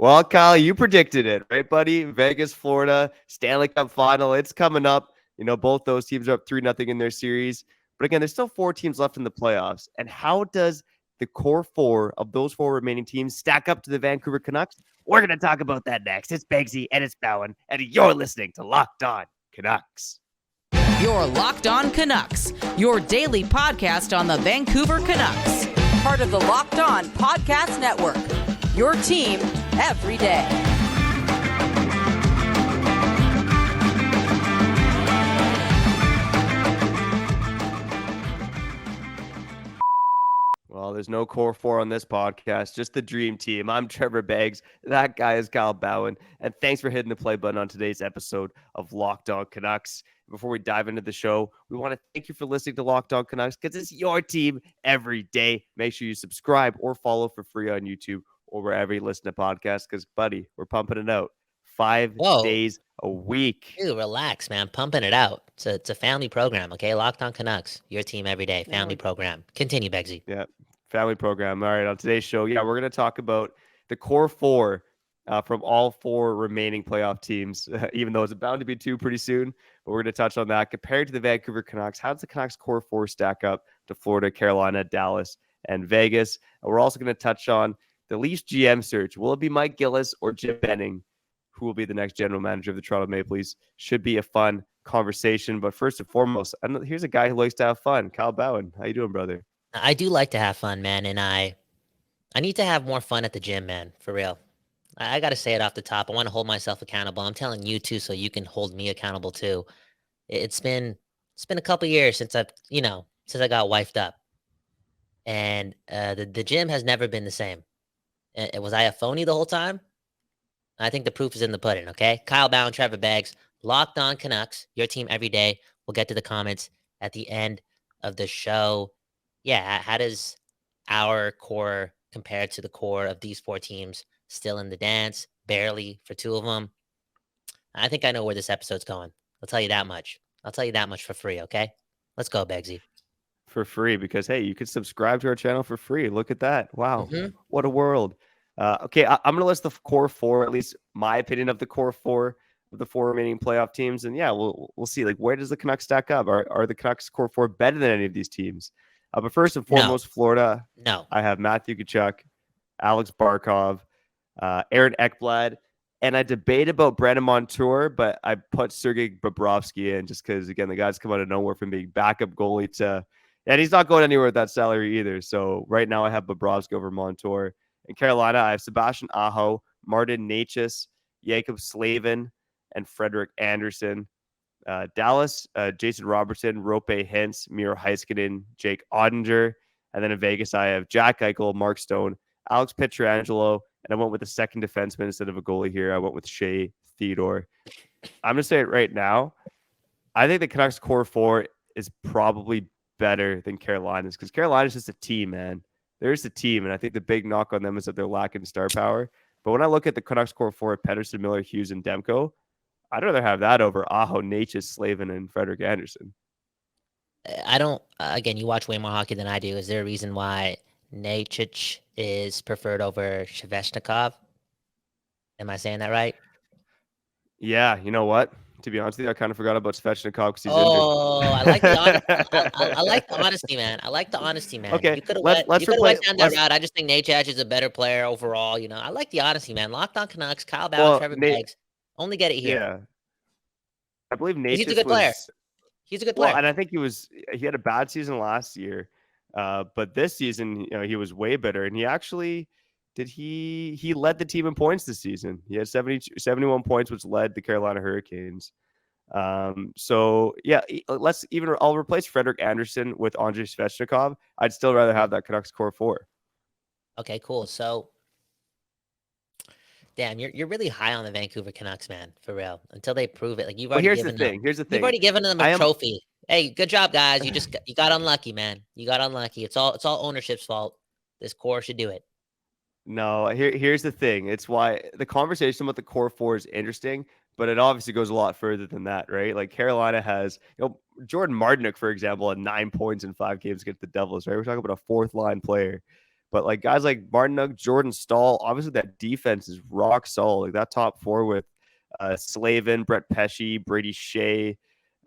Well, Kyle, you predicted it, right, buddy? Vegas, Florida, Stanley Cup final. It's coming up. Both those teams are up 3-0 in their series. But again, there's still 4 teams left in the playoffs. And how does the core four of those 4 remaining teams stack up to the Vancouver Canucks? We're going to talk about that next. It's Beggsy and it's Bhawan, and you're listening to Locked On Canucks. You're Locked On Canucks, your daily podcast on the Vancouver Canucks. Part of the Locked On Podcast Network, your team every day. Well, there's no core four on this podcast, just the dream team. I'm Trevor Beggs. That guy is Kyle Bhawan. And thanks for hitting the play button on today's episode of Locked On Canucks. Before we dive into the show, we want to thank you for listening to Locked On Canucks because it's your team every day. Make sure you subscribe or follow for free on YouTube or wherever you listen to podcasts because, buddy, we're pumping it out 5 days a week. Dude, relax, man. Pumping it out. It's a family program, okay? Locked On Canucks, your team every day. Family program. Continue, Beggsy. Yeah, family program. All right, on today's show, we're going to talk about the core four from all 4 remaining playoff teams, even though it's bound to be 2 pretty soon. But we're going to touch on that. Compared to the Vancouver Canucks, how does the Canucks core four stack up to Florida, Carolina, Dallas, and Vegas? And we're also going to touch on the Leafs GM search. Will it be Mike Gillis or Jim Benning? Who will be the next general manager of the Toronto Maple Leafs? Should be a fun conversation. But first and foremost, here's a guy who likes to have fun. Kyle Bhawan. How you doing, brother? I do like to have fun, man. And I need to have more fun at the gym, man. For real. I got to say it off the top. I want to hold myself accountable. I'm telling you too, so you can hold me accountable too. It's been a couple years since I got wifed up, and the gym has never been the same. Was I a phony the whole time? I think the proof is in the pudding. Okay, Kyle Bhawan, Trevor Beggs, Locked On Canucks, your team every day. We'll get to the comments at the end of the show. Yeah, how does our core compare to the core of these 4 teams? Still in the dance, barely for 2 of them. I think I know where this episode's going. I'll tell you that much. I'll tell you that much for free, okay? Let's go, Beggsy. For free, because, hey, you can subscribe to our channel for free. Look at that. Wow. What a world. Okay, I'm going to list the core 4, at least my opinion of the core 4 of the 4 remaining playoff teams. And, we'll see, where does the Canucks stack up? Are the Canucks core 4 better than any of these teams? But first and foremost, Florida. No. I have Matthew Tkachuk, Alex Barkov, Aaron Ekblad, and I debate about Brandon Montour, but I put Sergei Bobrovsky in just because, again, the guy's come out of nowhere from being backup goalie and he's not going anywhere with that salary either. So right now I have Bobrovsky over Montour. In Carolina, I have Sebastian Aho, Martin Necas, Jacob Slavin, and Frederick Anderson. Dallas, Jason Robertson, Rope Hintz, Miro Heiskanen, Jake Ottinger. And then in Vegas, I have Jack Eichel, Mark Stone, Alex Pietrangelo, and I went with a second defenseman instead of a goalie here. I went with Shea Theodore. I'm going to say it right now. I think the Canucks core 4 is probably better than Carolina's because Carolina's just a team, man. They're just a team, and I think the big knock on them is that they're lacking star power. But when I look at the Canucks core 4, Pettersson, Miller, Hughes, and Demko, I'd rather have that over Aho, Necas, Slavin, and Frederick Anderson. I don't, again, you watch way more hockey than I do. Is there a reason why Necas is preferred over Svechnikov? Am I saying that right? Yeah, you know what? To be honest with you, I kind of forgot about Svechnikov because he's injured. I like the I like the honesty, man. I like the honesty, man. Okay, you could have went down that route. I just think Necas is a better player overall. I like the honesty, man. Locked On Canucks, Kyle Bhawan, Trevor Beggs. Only get it here. Yeah, I believe Necas He's a good player. He's a good player. Well, and I think he had a bad season last year, but this season, he was way better, and he actually. He led the team in points this season. He had 71 points, which led the Carolina Hurricanes. So yeah, I'll replace Frederick Anderson with Andrei Svechnikov. I'd still rather have that Canucks core 4. Okay, cool. So, Dan, you're really high on the Vancouver Canucks, man, for real. Until they prove it. You've already Here's the thing. You've already given them a trophy. Hey, good job, guys. You got unlucky, man. You got unlucky. It's all ownership's fault. This core should do it. No, here's the thing. It's why the conversation about the core 4 is interesting, but it obviously goes a lot further than that, right? Carolina has, Jordan Martinook, for example, had 9 points in 5 games against the Devils, right? We're talking about a 4th line player. But like guys like Martin, Jordan Stahl, obviously that defense is rock solid. Like that top four with Slavin, Brett Pesce, Brady Shea,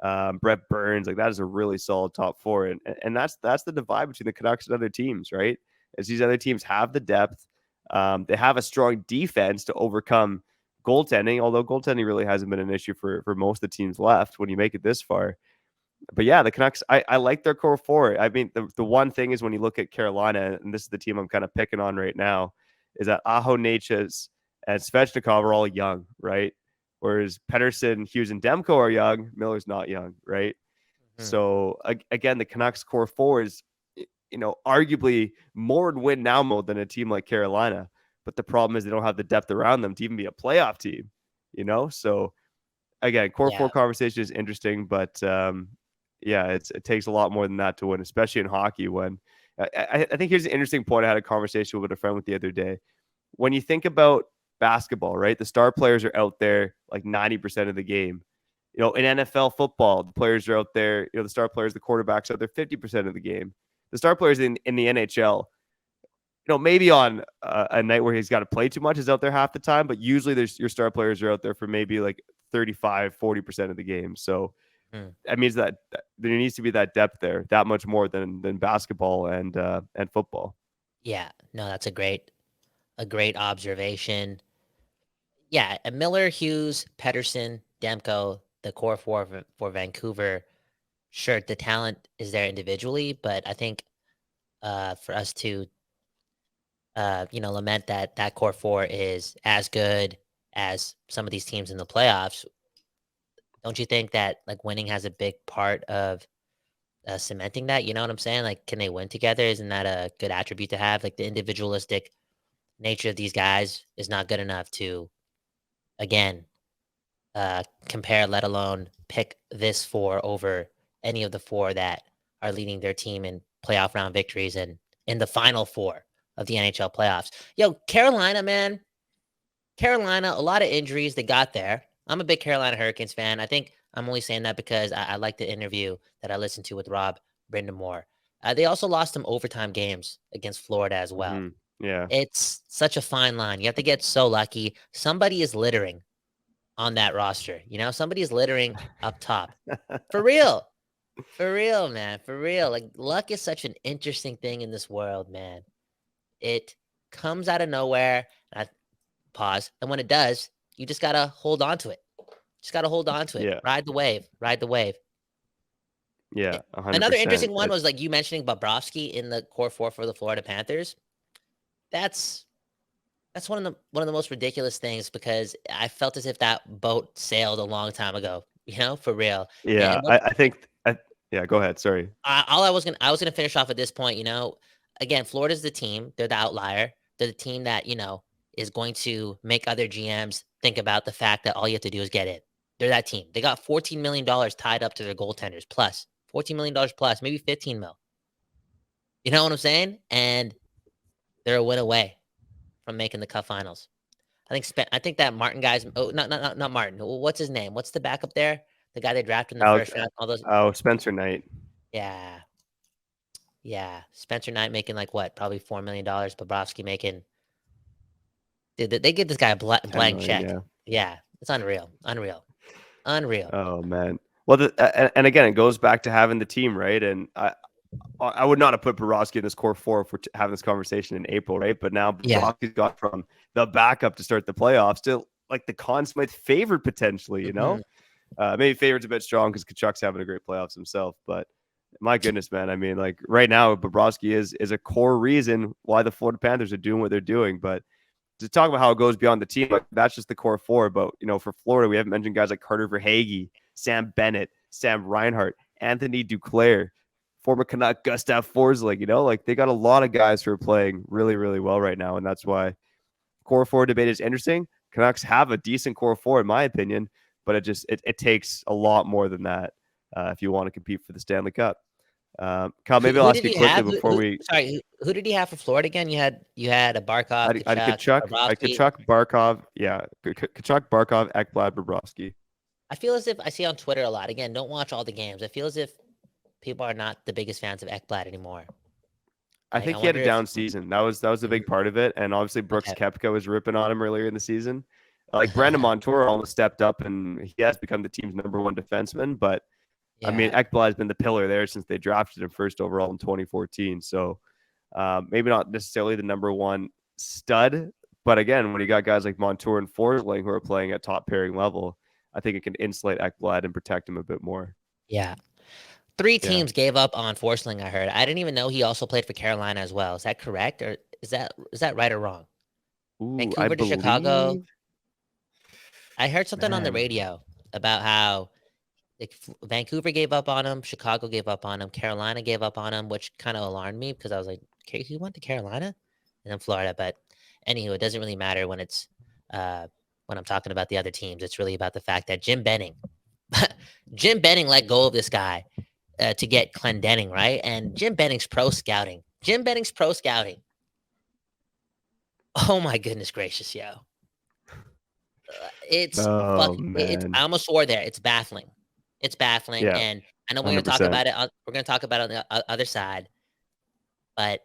Brett Burns, like that is a really solid top four. And that's the divide between the Canucks and other teams, right? As these other teams have the depth, they have a strong defense to overcome goaltending, although goaltending really hasn't been an issue for most of the teams left when you make it this far. But yeah, the Canucks, I like their core four. I mean, the one thing is when you look at Carolina, and this is the team I'm kind of picking on right now, is that Aho, Natchez, and Svechnikov are all young, right? Whereas Pettersson, Hughes, and Demko are young. Miller's not young, right? So again, the Canucks core four is, arguably more in win now mode than a team like Carolina. But the problem is they don't have the depth around them to even be a playoff team, So again, core four conversation is interesting, but it takes a lot more than that to win, especially in hockey. When I think here's an interesting point. I had a conversation with a friend with the other day. When you think about basketball, right? The star players are out there like 90% of the game. In NFL football, the players are out there, the star players, the quarterbacks out there 50% of the game. The star players in the NHL, maybe on a night where he's got to play too much is out there half the time, but usually your star players are out there for maybe like 35-40% of the game. So that means that there needs to be that depth there, that much more than basketball and football. Yeah, no, that's a great observation. Yeah, Miller, Hughes, Pettersson, Demko, the core four for Vancouver. Sure, the talent is there individually, but I think for us to lament that core four is as good as some of these teams in the playoffs. Don't you think that like winning has a big part of cementing that? You know what I'm saying? Like, can they win together? Isn't that a good attribute to have? Like the individualistic nature of these guys is not good enough to, again, compare, let alone pick this four over any of the four that are leading their team in playoff round victories and in the final four of the NHL playoffs. Yo, Carolina, man. Carolina, a lot of injuries they got there. I'm a big Carolina Hurricanes fan. I think I'm only saying that because I like the interview that I listened to with Rob Brindamore. They also lost some overtime games against Florida as well. Yeah. It's such a fine line. You have to get so lucky. Somebody is littering on that roster. Somebody is littering up top. For real. For real, man. For real. Like, luck is such an interesting thing in this world, man. It comes out of nowhere. Pause. And when it does, you just got to hold on to it. Just got to hold on to it. Yeah. Ride the wave. Ride the wave. Yeah, 100%. Another interesting one was like you mentioning Bobrovsky in the core four for the Florida Panthers. That's one of the most ridiculous things because I felt as if that boat sailed a long time ago. For real. Yeah, I think. Yeah, go ahead. Sorry. I was gonna finish off at this point. Again, Florida's the team. They're the outlier. They're the team that is going to make other GMs think about the fact that all you have to do is get in. They're that team. They got $14 million tied up to their goaltenders, plus $14 million plus, maybe 15 mil. You know what I'm saying? And they're a win away from making the Cup Finals. I think that Martin guy's. Oh, not Martin. What's his name? What's the backup there? The guy they drafted in the first round. All those. Oh, Spencer Knight. Yeah. Spencer Knight making like what? Probably $4 million. Bobrovsky making. They give this guy a blank check. Yeah, it's unreal. Oh man. Well, and again, it goes back to having the team, right? And I would not have put Bobrovsky in this core four for having this conversation in April, right? But now Bobrovsky's got from the backup to start the playoffs to like the Conn Smythe favorite potentially. Maybe favorite's a bit strong because Kachuk's having a great playoffs himself, but. My goodness, man. I mean, like right now, Bobrovsky is a core reason why the Florida Panthers are doing what they're doing. But to talk about how it goes beyond the team, like, that's just the core four. But, for Florida, we haven't mentioned guys like Carter Verhaeghe, Sam Bennett, Sam Reinhart, Anthony Duclair, former Canuck Gustav Forsling, like they got a lot of guys who are playing really, really well right now. And that's why core four debate is interesting. Canucks have a decent core four, in my opinion, but it takes a lot more than that if you want to compete for the Stanley Cup. Kyle, maybe I'll ask you quickly before we. Sorry, who did he have for Florida again? You had a Barkov. I had Kachuk, Barkov. Yeah, Kachuk, Barkov, Ekblad, Bobrovsky. I feel as if I see on Twitter a lot. Again, don't watch all the games. I feel as if people are not the biggest fans of Ekblad anymore. I Like, I think he had wonder a if. down season. That was a Mhm. big part of it. And obviously Brooks Okay. Koepka was ripping on him earlier in the season. Like Brandon Montour almost stepped up and he has become the team's #1 defenseman. But I mean, Yeah. Ekblad has been the pillar there since they drafted him first overall in 2014. So maybe not necessarily the #1 stud, but again, when you got guys like Montour and Forsling who are playing at top pairing level, I think it can insulate Ekblad and protect him a bit more. Yeah. Three Yeah. teams gave up on Forsling, I heard. I didn't even know he also played for Carolina as well. Is that correct? Or is that right or wrong? Ooh, I Vancouver to Chicago. believe, I heard something on the man. radio about how like Vancouver gave up on him, Chicago gave up on him, Carolina gave up on him, which kind of alarmed me because I was like, okay, he went to Carolina and then Florida. But anywho, it doesn't really matter uh when I'm talking about the other teams. It's really about the fact that Jim Benning let go of this guy to get Clendenning, right? And Jim Benning's pro scouting. Jim Benning's pro scouting. Oh my goodness gracious, yo. It's fuck. Oh It's I man. almost swore there. It's baffling. It's baffling, Yeah, and I know we're gonna talk 100%. about it. We're gonna talk about it on the other side, but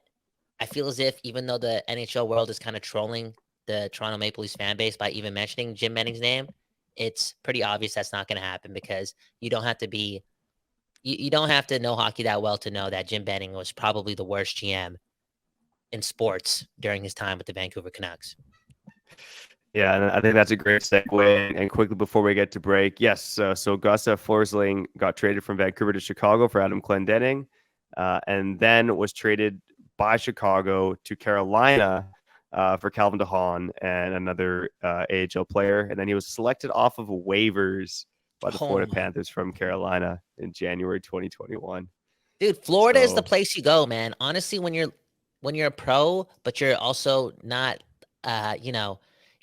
I feel as if even though the NHL world is kind of trolling the Toronto Maple Leafs fan base by even mentioning Jim Benning's name, it's pretty obvious that's not going to happen because you don't have to be you don't have to know hockey that well to know that Jim Benning was probably the worst GM in sports during his time with the Vancouver Canucks. Yeah, and I think that's a great segue. And quickly before we get to break, yes, so Gustav Forsling got traded from Vancouver to Chicago for Adam Clendenning, and then was traded by Chicago to Carolina for Calvin DeHaan and another AHL player. And then he was selected off of waivers by the Oh Florida my Panthers from Carolina in January 2021. dude, Florida is the So, place you go, man. Honestly, when you're a pro, but you're also not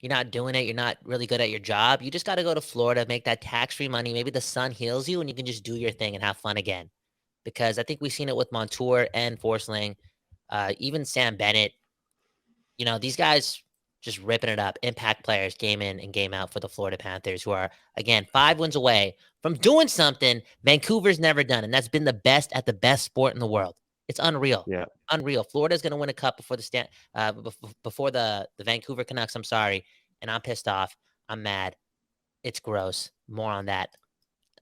you're not doing it, you're not really good at your job, you just got to go to Florida, make that tax-free money. Maybe the sun heals you and you can just do your thing and have fun again. Because I think we've seen it with Montour and Forsling, even Sam Bennett. These guys just ripping it up. Impact players game in and game out for the Florida Panthers, who are, again, 5 wins away from doing something Vancouver's never done. And that's been the best at the best sport in the world. It's unreal. yeah. Unreal. Florida's going to win a cup before the Vancouver Canucks. I'm sorry. And I'm pissed off. I'm mad. It's gross. More on that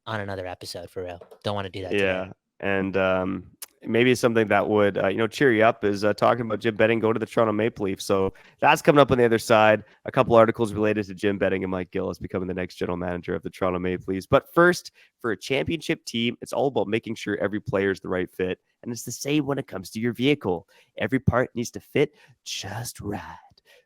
on another episode, for real. Don't want to do that today. Yeah, and maybe something that would cheer you up is talking about Jim Benning going to the Toronto Maple Leafs. So that's coming up on the other side. A couple articles related to Jim Benning and Mike Gillis becoming the next general manager of the Toronto Maple Leafs. But first, for a championship team, it's all about making sure every player is the right fit, and it's the same when it comes to your vehicle. Every part needs to fit just right.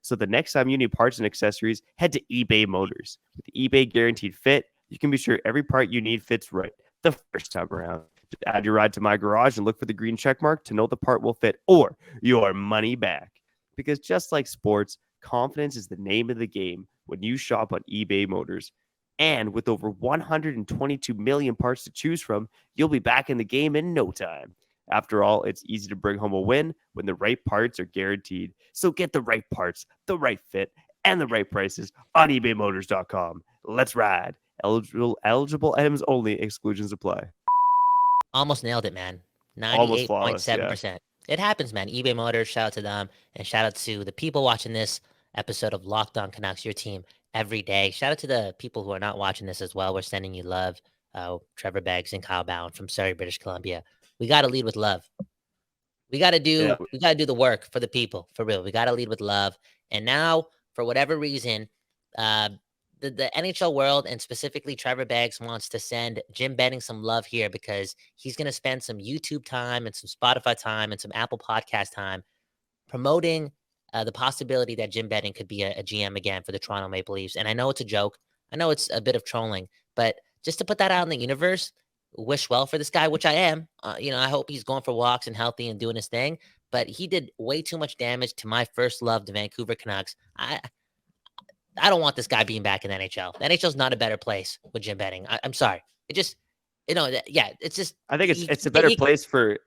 So the next time you need parts and accessories, head to eBay Motors. With the eBay Guaranteed Fit, you can be sure every part you need fits right the first time around. Just add your ride to My Garage and look for the green check mark to know the part will fit or your money back. Because just like sports, confidence is the name of the game when you shop on eBay Motors. And with over 122 million parts to choose from, you'll be back in the game in no time. After all, it's easy to bring home a win when the right parts are guaranteed. So get the right parts, the right fit, and the right prices on ebaymotors.com. Let's ride. Eligible items only. Exclusions apply. Almost nailed it, man. Almost flawless. Yeah. 98.7%. It happens, man. eBay Motors, shout out to them. And shout out to the people watching this episode of Locked On Canucks, your team every day. Shout out to the people who are not watching this as well. We're sending you love. Trevor Beggs and Kyle Bhawan from Surrey, British Columbia. We got to lead with love. We got to do the work for the people, for real. We got to lead with love. And now, for whatever reason, the NHL world and specifically Trevor Beggs wants to send Jim Benning some love here because he's going to spend some YouTube time and some Spotify time and some Apple Podcast time promoting the possibility that Jim Benning could be a GM again for the Toronto Maple Leafs. And I know it's a joke. I know it's a bit of trolling, but just to put that out in the universe, wish well for this guy, which I am. I hope he's going for walks and healthy and doing his thing. But he did way too much damage to my first love, the Vancouver Canucks. I don't want this guy being back in the NHL. The NHL is not a better place with Jim Benning. I'm sorry. It just, it's just. I think it's a better place for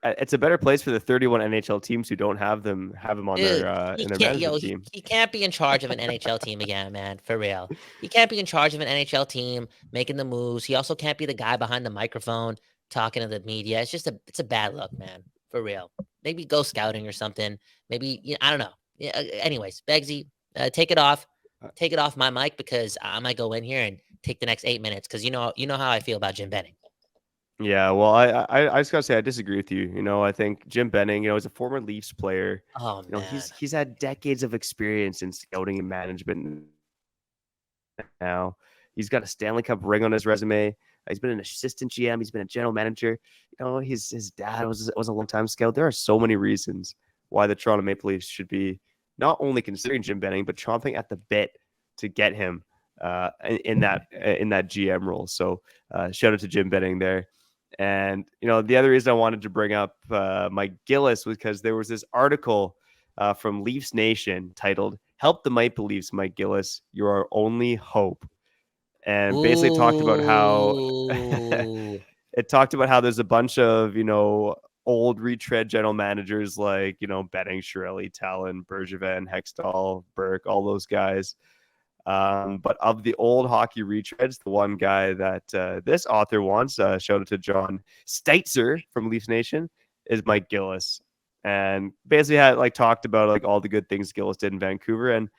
the 31 NHL teams who don't have him on their in their management team. He can't be in charge of an NHL team again, man. For real, he can't be in charge of an NHL team making the moves. He also can't be the guy behind the microphone talking to the media. It's a bad look, man. for real. Maybe go scouting or something. Maybe, I don't know. Yeah, anyways, Beggsy, take it off. Take it off my mic because I might go in here and take the next 8 minutes because you know how I feel about Jim Benning. Yeah, well, I just gotta say I disagree with you. I think Jim Benning, is a former Leafs player. Oh man. He's had decades of experience in scouting and management now. He's got a Stanley Cup ring on his resume. He's been an assistant GM. He's been a general manager. His dad was a long time scout. There are so many reasons why the Toronto Maple Leafs should be not only considering Jim Benning but chomping at the bit to get him in that GM role. So shout out to Jim Benning there. And the other reason I wanted to bring up Mike Gillis was because there was this article from Leafs Nation titled "Help the Maple Leafs, Mike Gillis, you're our only hope," and basically talked about how Ooh. it talked about how there's a bunch of old retread general managers like Benning, Chiarelli, Talon, Bergevin, Hextall, Burke, all those guys. But of the old hockey retreads, the one guy that this author wants, shout out to John Steitzer from Leafs Nation, is Mike Gillis, and basically had talked about all the good things Gillis did in Vancouver, and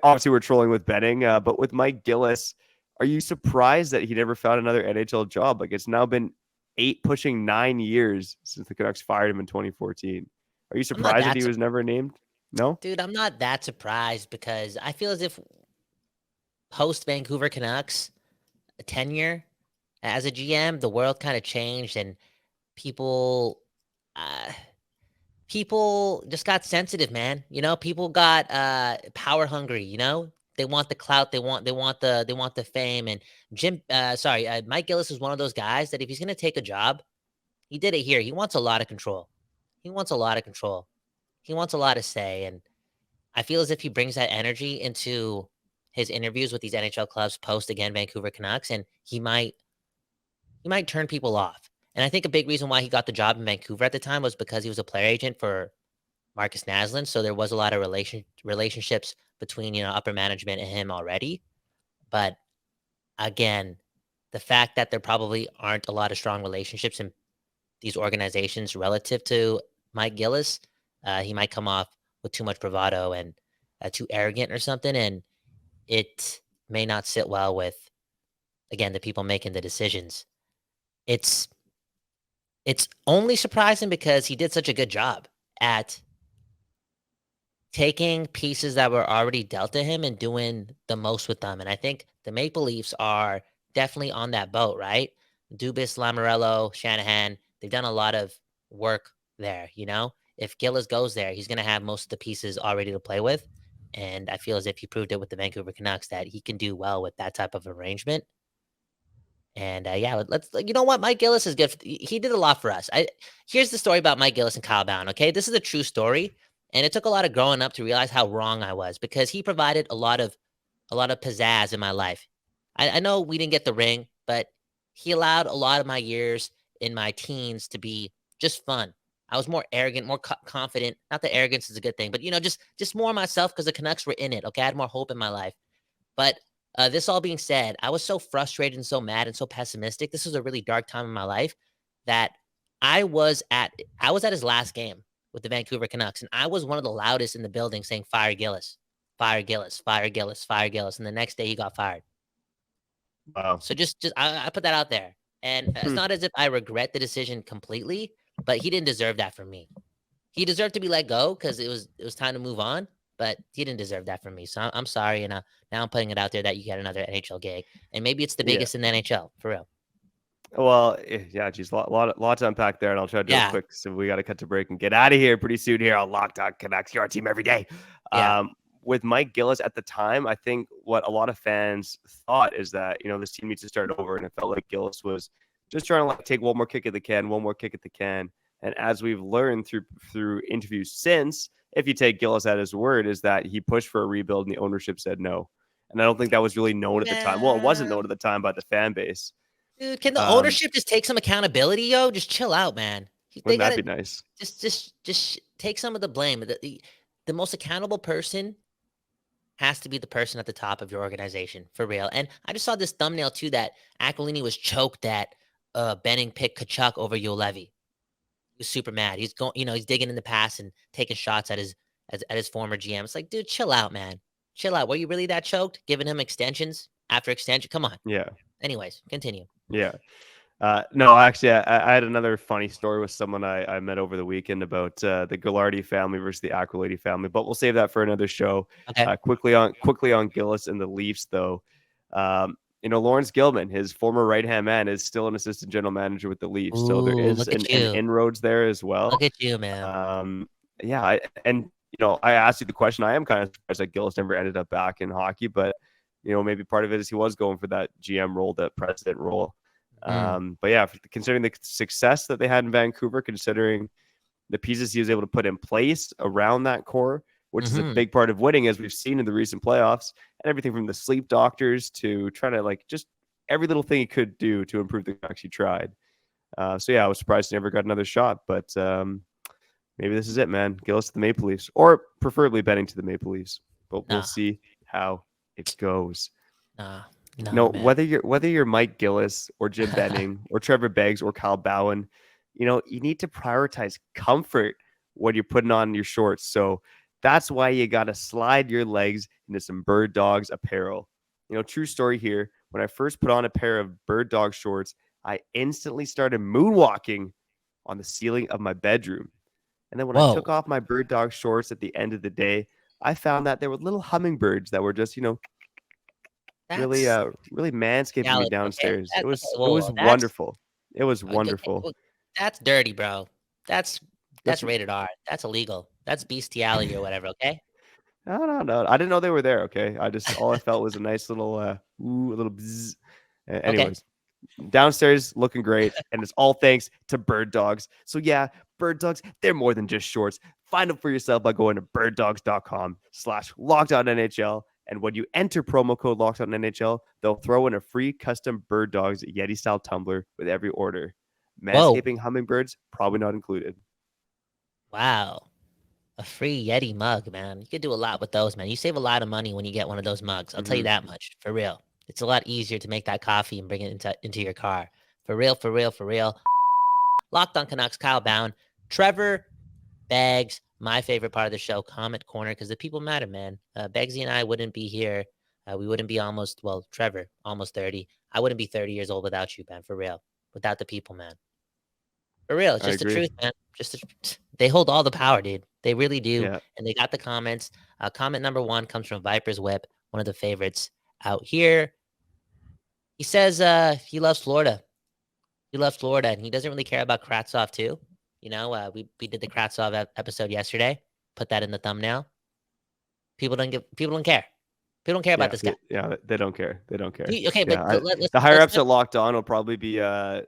obviously we're trolling with Benning, but with Mike Gillis, are you surprised that he never found another NHL job? It's now been 8 pushing 9 years since the Canucks fired him in 2014. Are you surprised that he was never named? No, Dude, I'm not that surprised because I feel as if post Vancouver Canucks tenure as a GM, the world kind of changed and people uh, people just got sensitive, man. People got power hungry, They want the clout, they want the fame, and Mike Gillis is one of those guys that if he's going to take a job, he did it here. He wants a lot of control. He wants a lot of control. He wants a lot of say, and I feel as if he brings that energy into his interviews with these NHL clubs post again Vancouver Canucks, and he might turn people off. And I think a big reason why he got the job in Vancouver at the time was because he was a player agent for Marcus Naslund, so there was a lot of relationships between upper management and him already. But again, the fact that there probably aren't a lot of strong relationships in these organizations relative to Mike Gillis, he might come off with too much bravado and too arrogant or something, and it may not sit well with, again, the people making the decisions. It's only surprising because he did such a good job at taking pieces that were already dealt to him and doing the most with them. And I think the Maple Leafs are definitely on that boat, right? Dubas, Lamoriello, Shanahan, they've done a lot of work there, If Gillis goes there, he's going to have most of the pieces already to play with. And I feel as if he proved it with the Vancouver Canucks that he can do well with that type of arrangement. And let's, what? Mike Gillis is good. He did a lot for us. Here's the story about Mike Gillis and Kyle Bound. Okay. This is a true story. And it took a lot of growing up to realize how wrong I was because he provided a lot of pizzazz in my life. I know we didn't get the ring, but he allowed a lot of my years in my teens to be just fun. I was more arrogant, more confident. Not that arrogance is a good thing, but just more myself because the Canucks were in it. Okay. I had more hope in my life. But this all being said, I was so frustrated and so mad and so pessimistic. This was a really dark time in my life that I was at his last game with the Vancouver Canucks, and I was one of the loudest in the building saying, "Fire Gillis, fire Gillis, fire Gillis, fire Gillis." And the next day he got fired. wow. So I put that out there. And it's not as if I regret the decision completely, but he didn't deserve that from me. He deserved to be let go because it was time to move on. But he didn't deserve that from me. So I'm sorry. And now I'm putting it out there that you get another NHL gig. And maybe it's the biggest in the NHL, for real. Well, yeah, geez, lot to unpack there. And I'll try to do it quick. So we got to cut to break and get out of here pretty soon here on Locked On Canucks, your team every day. Yeah. With Mike Gillis at the time, I think what a lot of fans thought is that, this team needs to start over. And it felt like Gillis was just trying to take one more kick at the can. And as we've learned through interviews since, if you take Gillis at his word, is that he pushed for a rebuild and the ownership said no. And I don't think that was really known at the time. Well, it wasn't known at the time by the fan base. Dude, can the ownership just take some accountability, yo? Just chill out, man. Wouldn't that be nice? Just take some of the blame. The most accountable person has to be the person at the top of your organization, for real. And I just saw this thumbnail, too, that Aquilini was choked that Benning picked Tkachuk over Juolevi. He was super mad. He's going, he's digging in the past and taking shots at his former GM. It's like, dude, chill out, man. Chill out. Were you really that choked? Giving him extensions after extension? Come on. Yeah. Anyways, continue. Yeah. No, actually, I had another funny story with someone I met over the weekend about the Gillardi family versus the Aquilini family, but we'll save that for another show. Okay. Quickly on Gillis and the Leafs, though. Lawrence Gilman, his former right-hand man, is still an assistant general manager with the Leafs. Ooh, So there is look at an you. inroads there as well. Look at you, man. Yeah. I asked you the question. I am kind of surprised that Gillis never ended up back in hockey, but, maybe part of it is he was going for that GM role, that president role. But yeah, considering the success that they had in Vancouver, considering the pieces he was able to put in place around that core, which is a big part of winning, as we've seen in the recent playoffs, and everything from the sleep doctors to trying to just every little thing he could do to improve the Canucks, he tried. So yeah, I was surprised he never got another shot, but maybe this is it, man. Gillis to the Maple Leafs, or preferably betting to the Maple Leafs, but we'll see how it goes. No, whether you're Mike Gillis or Jim Benning or Trevor Beggs or Kyle Bhawan, you need to prioritize comfort when you're putting on your shorts. So that's why you got to slide your legs into some Bird Dogs apparel. True story here. When I first put on a pair of Bird Dog shorts, I instantly started moonwalking on the ceiling of my bedroom. And then when I took off my Bird Dog shorts at the end of the day, I found that there were little hummingbirds that were just, really manscaping me downstairs. Okay? It was wonderful. It was wonderful. That's dirty, bro. That's rated R. That's illegal. That's bestiality or whatever. Okay. No. I didn't know they were there. Okay. All I felt was a nice little a little bzzz. Anyways, downstairs looking great, and it's all thanks to Bird Dogs. So yeah, Bird Dogs, they're more than just shorts. Find them for yourself by going to birddogs.com/LockedOnNHL. And when you enter promo code LockedOnNHL, they'll throw in a free custom Bird Dogs Yeti-style tumbler with every order. Manscaping hummingbirds, probably not included. Wow. A free Yeti mug, man. You could do a lot with those, man. You save a lot of money when you get one of those mugs. I'll tell you that much. For real. It's a lot easier to make that coffee and bring it into your car. For real. Locked on Canucks, Kyle Bhawan. Trevor, Bags, my favorite part of the show, Comment Corner, because the people matter, man. Beggsy and I wouldn't be here. We wouldn't be Trevor, almost 30. I wouldn't be 30 years old without you, man, for real. Without the people, man. For real. It's just the truth, man. They hold all the power, dude. They really do. Yeah. And they got the comments. Comment number 1 comes from Viper's Whip, one of the favorites out here. He says he loves Florida. He loves Florida, and he doesn't really care about Kravtsov, too. We did the Kravtsov episode yesterday. Put that in the thumbnail. People don't care. People don't care about this guy. Yeah, they don't care. But the higher ups at Locked On will probably be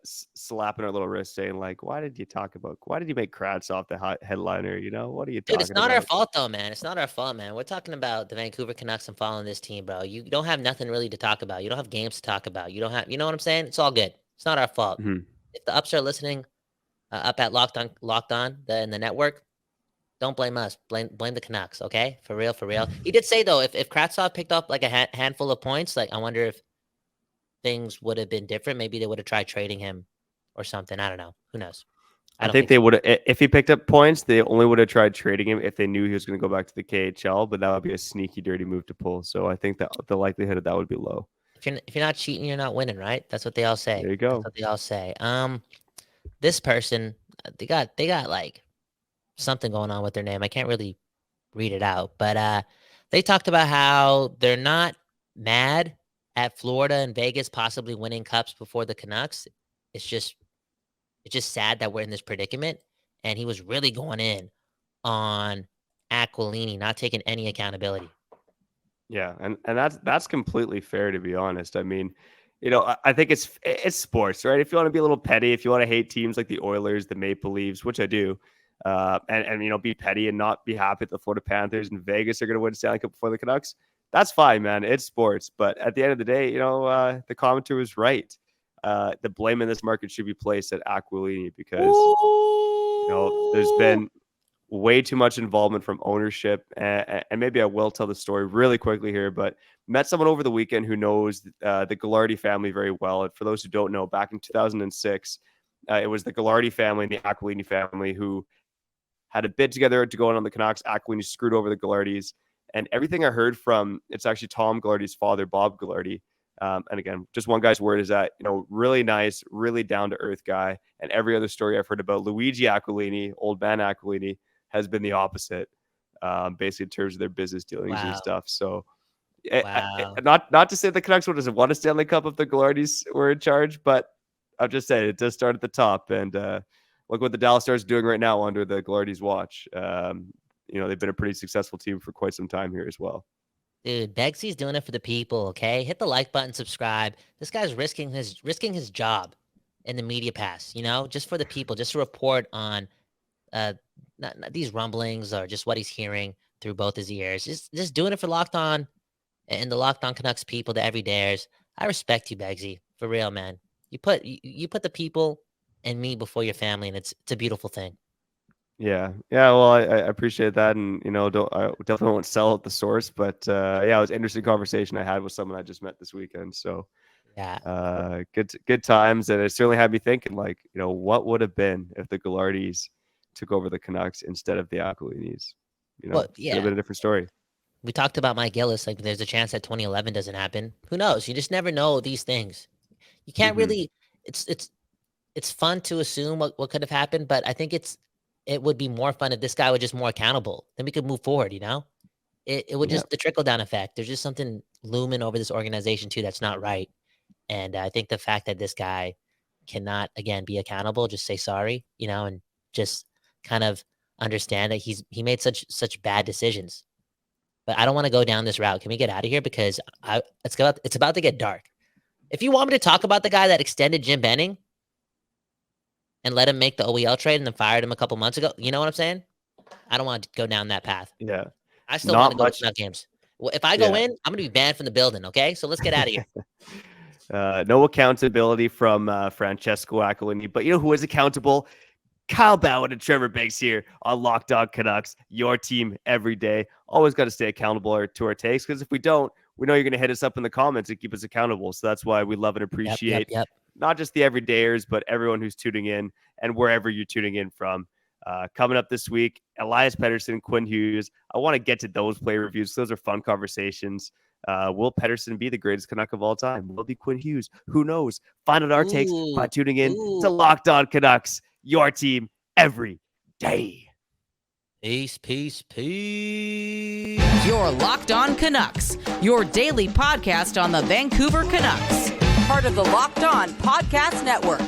slapping our little wrist, saying like, "Why did you make Kravtsov the headliner? What are you talking about?" It's not our fault though, man. It's not our fault, man. We're talking about the Vancouver Canucks and following this team, bro. You don't have nothing really to talk about. You don't have games to talk about. You don't have, you know what I'm saying? It's all good. It's not our fault. If the ups are listening, up at Locked On in the network, don't blame us. Blame the Canucks, okay? For real. He did say though, if Kravtsov picked up like a handful of points, like I wonder if things would have been different. Maybe they would have tried trading him or something. I don't know. Who knows? I think they would have. If he picked up points, they only would have tried trading him if they knew he was going to go back to the KHL. But that would be a sneaky, dirty move to pull. So I think that the likelihood of that would be low. If you're not cheating, you're not winning, right? That's what they all say. There you go. That's what they all say. This person, they got like something going on with their name. I can't really read it out, but they talked about how they're not mad at Florida and Vegas possibly winning cups before the Canucks. It's just sad that we're in this predicament. And he was really going in on Aquilini, not taking any accountability. Yeah, and that's completely fair, to be honest. I mean, I think it's sports, right? If you want to be a little petty, if you want to hate teams like the Oilers, the Maple Leafs, which I do, and be petty and not be happy that the Florida Panthers and Vegas are going to win Stanley Cup before the Canucks, that's fine, man. It's sports. But at the end of the day, the commenter was right. The blame in this market should be placed at Aquilini because there's been way too much involvement from ownership. And maybe I will tell the story really quickly here, but met someone over the weekend who knows the Gillardi family very well. And for those who don't know, back in 2006, It was the Ghilardi family and the Aquilini family who had a bid together to go on the Canucks. Aquilini screwed over the Ghilardis. And everything I heard from, it's actually Tom Ghilardi's father, Bob Ghilardi. And again, just one guy's word is that, really nice, really down-to-earth guy. And every other story I've heard about Luigi Aquilini, old man Aquilini, has been the opposite, basically in terms of their business dealings and stuff. So not to say the Canucks would have won a Stanley Cup if the Ghilardis were in charge, but I'm just saying it does start at the top. And look what the Dallas Stars are doing right now under the Ghilardis' watch. They've been a pretty successful team for quite some time here as well. Dude, Beggsy's doing it for the people, okay? Hit the like button, subscribe. This guy's risking his job in the media pass, just for the people, just to report on not these rumblings or just what he's hearing through both his ears. Just doing it for Locked On and the Locked On Canucks people, the everydayers. I respect you, Beggsy, for real, man. You put the people and me before your family, and it's a beautiful thing. Yeah. Well, I appreciate that, and I definitely won't sell at the source, but it was an interesting conversation I had with someone I just met this weekend. So yeah, good times, and it certainly had me thinking, what would have been if the Ghilardis took over the Canucks instead of the Aquilinis? It would have been a different story. We talked about Mike Gillis. Like, there's a chance that 2011 doesn't happen. Who knows? You just never know these things. You can't really. It's fun to assume what could have happened, but I think it would be more fun if this guy was just more accountable. Then we could move forward, It would just the trickle-down effect. There's just something looming over this organization, too, that's not right. And I think the fact that this guy cannot, again, be accountable, just say sorry, and just kind of understand that he made such bad decisions. But I don't want to go down this route. Can we get out of here? Because it's about to get dark. If you want me to talk about the guy that extended Jim Benning and let him make the OEL trade and then fired him a couple months ago, you know what I'm saying? I don't want to go down that path. Yeah. I still want to go to Canuck games. Well, if I go in, I'm going to be banned from the building, okay? So let's get out of here. No accountability from Francesco Aquilini, but you know who is accountable? Kyle Bhawan and Trevor Beggs here on Locked On Canucks, your team every day. Always got to stay accountable to our takes, because if we don't, we know you're going to hit us up in the comments and keep us accountable. So that's why we love and appreciate not just the everydayers, but everyone who's tuning in and wherever you're tuning in from. Coming up this week, Elias Pettersson, Quinn Hughes. I want to get to those play reviews. Those are fun conversations. Will Pettersson be the greatest Canuck of all time? Will it be Quinn Hughes? Who knows? Find out our takes by tuning in to Locked On Canucks, your team every day. Peace. You're Locked On Canucks, your daily podcast on the Vancouver Canucks. Part of the Locked On Podcast Network,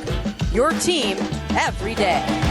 your team every day.